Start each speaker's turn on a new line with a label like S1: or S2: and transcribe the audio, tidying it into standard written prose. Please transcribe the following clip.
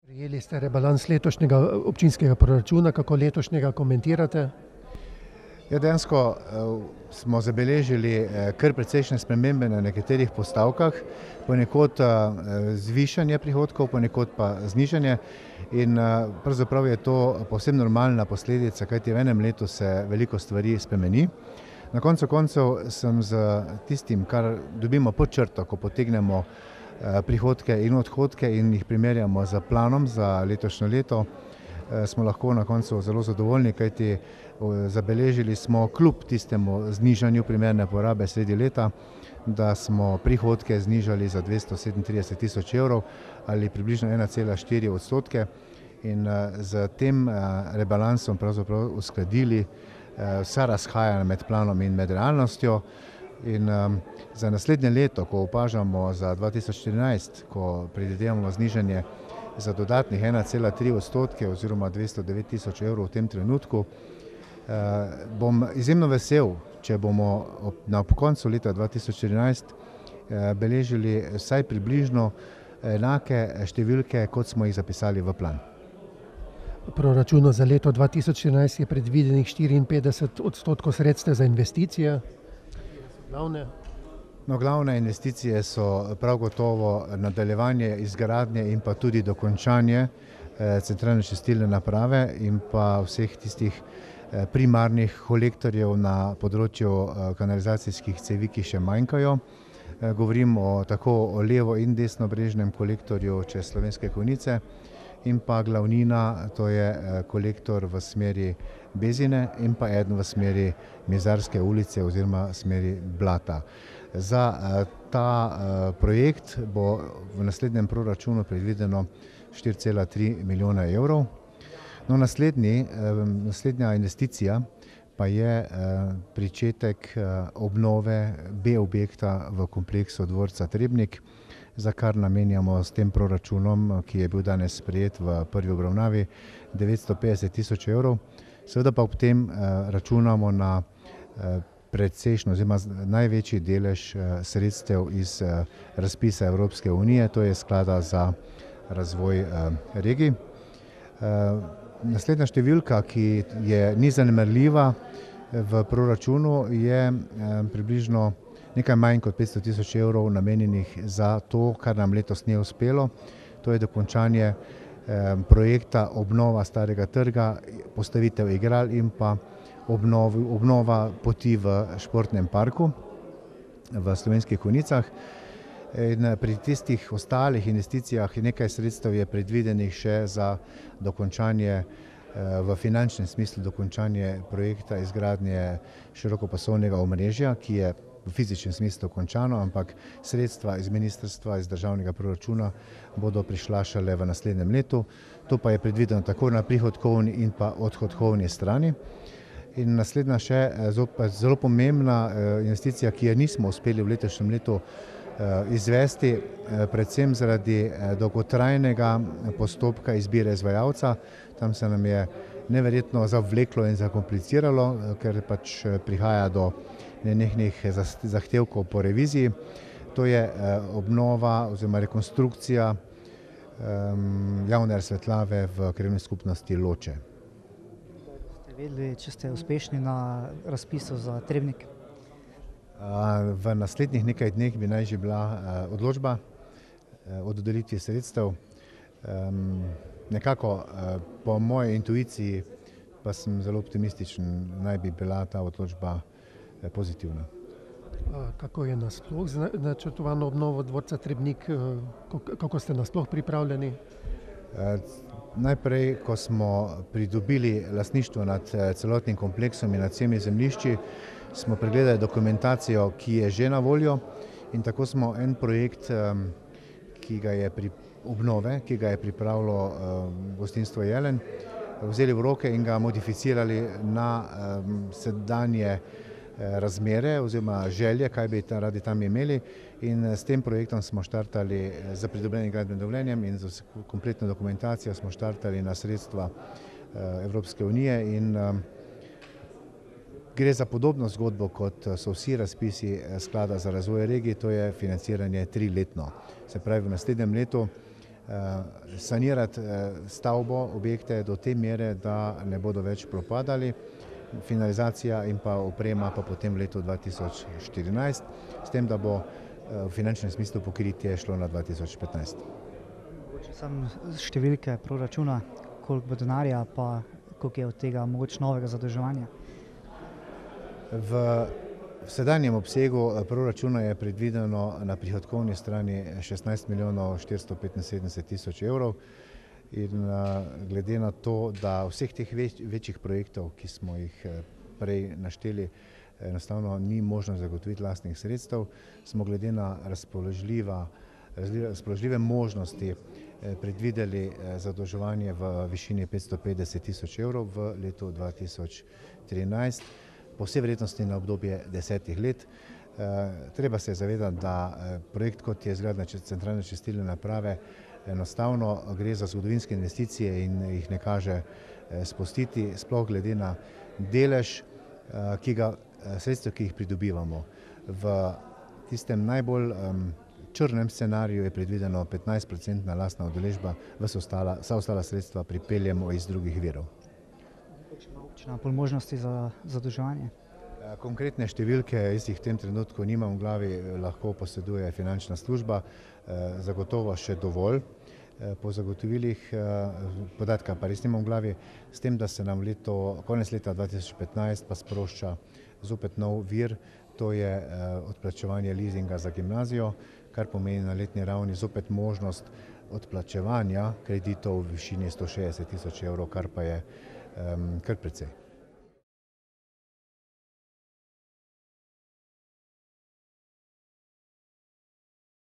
S1: Prejeli ste rebalans letošnjega občinskega proračuna, kako letošnjega komentirate?
S2: Ja, dejansko smo zabeležili kar precejšnje spremembe na nekaterih postavkah, ponekod zvišanje prihodkov, ponekod pa znižanje in pravzaprav je to povsem normalna posledica, kajti v enem letu se veliko stvari spremeni. Na koncu koncev sem z tistim, kar dobimo pod črto, ko potegnemo prihodke in odhodke in jih primerjamo z planom za letošnje leto, smo lahko na koncu zelo zadovoljni, kajti zabeležili smo kljub tistemu znižanju primerne porabe sredi leta, da smo prihodke znižali za 237 tisoč evrov ali približno 1,4 % in z tem rebalansom pravzaprav uskladili vsa razhajanja med planom in med realnostjo. In za naslednje leto, ko opažamo za 2014, ko predvidevamo znižanje za dodatnih 1,3 % oziroma 209 tisoč evrov v tem trenutku, bom izjemno vesel, če bomo na koncu leta 2014 beležili vsaj približno enake številke, kot smo jih zapisali v plan.
S1: V proračunu za leto 2014 je predvidenih 54 % sredstev za investicije.
S2: Glavne investicije so prav gotovo nadaljevanje izgradnje in pa tudi dokončanje centralne čistilne naprave in pa vseh tistih primarnih kolektorjev na področju kanalizacijskih cevi, ki še manjkajo. Govorim tako o levo in desnobrežnem kolektorju čez Slovenske Konjice in pa glavnina, to je kolektor v smeri Bezine in pa eden v smeri Mizarske ulice oziroma smeri Blata. Za ta projekt bo v naslednjem proračunu predvideno 4,3 milijona evrov. No, naslednja investicija pa je pričetek obnove B objekta v kompleksu dvorca Trebnik, za kar namenjamo s tem proračunom, ki je bil danes sprejet v prvi obravnavi, 950 tisoč evrov. Seveda pa ob tem računamo na precejšnjo oziroma največji delež sredstev iz razpisa Evropske unije, to je sklada za razvoj regij. Naslednja številka, ki ni zanemarljiva v proračunu, je približno nekaj manj kot 500 tisoč evrov namenjenih za to, kar nam letos ni uspelo. To je dokončanje projekta obnova Starega trga, postavitev igral in pa obnova poti v športnem parku v Slovenskih Konjicah. In pri tistih ostalih investicijah nekaj sredstev je predvidenih še za dokončanje v finančnem smislu dokončanje projekta izgradnje širokopasovnega omrežja, ki je v fizičnem smislu končano, ampak sredstva iz ministrstva, iz državnega proračuna bodo prišla šele v naslednjem letu. To pa je predvideno tako na prihodkovni in pa odhodkovni strani. In naslednja še zelo pomembna investicija, ki je nismo uspeli v letošnjem letu izvesti, predvsem zaradi dolgotrajnega postopka izbire izvajalca. Tam se nam je neverjetno zavleklo in zakompliciralo, ker pač prihaja do nenehnih zahtevkov po reviziji. To je obnova oziroma rekonstrukcija javne razsvetljave v krajevni skupnosti Loče.
S3: Ste vedeli, če ste uspešni na razpisu za Trebnik?
S2: V naslednjih nekaj dneh bi naj že bila odločba o dodelitvi sredstev. Nekako po moji intuiciji pa sem zelo optimističen, naj bi bila ta odločba pozitivna.
S1: Kako je nasploh z načrtovano obnovo dvorca Trebnik, kako ste nasploh pripravljeni?
S2: Najprej, ko smo pridobili lastništvo nad celotnim kompleksom in nad vsemi zemljišči, smo pregledali dokumentacijo, ki je že na voljo, in tako smo en projekt obnove, ki ga je pripravilo gostinstvo Jelen, vzeli v roke in ga modificirali na sedanje razmere oziroma želje, kaj bi radi tam imeli, in s tem projektom smo štartali z pridobljenim gradbenim dovoljenjem in z kompletno dokumentacijo smo štartali na sredstva Evropske unije in gre za podobno zgodbo, kot so vsi razpisi sklada za razvoj regij, to je financiranje 3-letno. Se pravi, v naslednjem letu sanirati stavbo, objekte do te mere, da ne bodo več propadali. Finalizacija in pa oprema pa potem v letu 2014, s tem, da bo v finančnem smislu pokritje šlo na 2015.
S3: Mogoče samo številke proračuna, koliko bo denarja, pa koliko je od tega mogoče novega zadolževanja?
S2: V sedanjem obsegu proračuna je predvideno na prihodkovni strani 16 milijonov 475 tisoč evrov in glede na to, da vseh teh večjih projektov, ki smo jih prej našteli, enostavno ni možno zagotoviti lastnih sredstev, smo glede na razpoložljive možnosti predvideli zadolževanje v višini 550 tisoč evrov v letu 2013, po vsej verjetnosti na obdobje 10 let. Treba se zavedati, da projekt, kot je izgradnja centralne čistilne naprave, enostavno gre za zgodovinske investicije in jih ne kaže spustiti, sploh glede na delež sredstev, ki jih pridobivamo. V tistem najbolj črnem scenariju je predvideno 15% lastna udeležba, vsa ostala sredstva pripeljemo iz drugih virov.
S3: Ima občina bolj možnosti za zadolževanje?
S2: Konkretne številke jaz jih v tem trenutku nimam v glavi, lahko posreduje finančna služba, zagotovo še dovolj. Po zagotovilih podatka pa res nimam v glavi, s tem, da se nam konec leta 2015 pa sprošča zopet nov vir, to je odplačevanje lizinga za gimnazijo, kar pomeni na letni ravni zopet možnost odplačevanja kreditov v višini 160 tisoč evrov, kar pa je kar precej.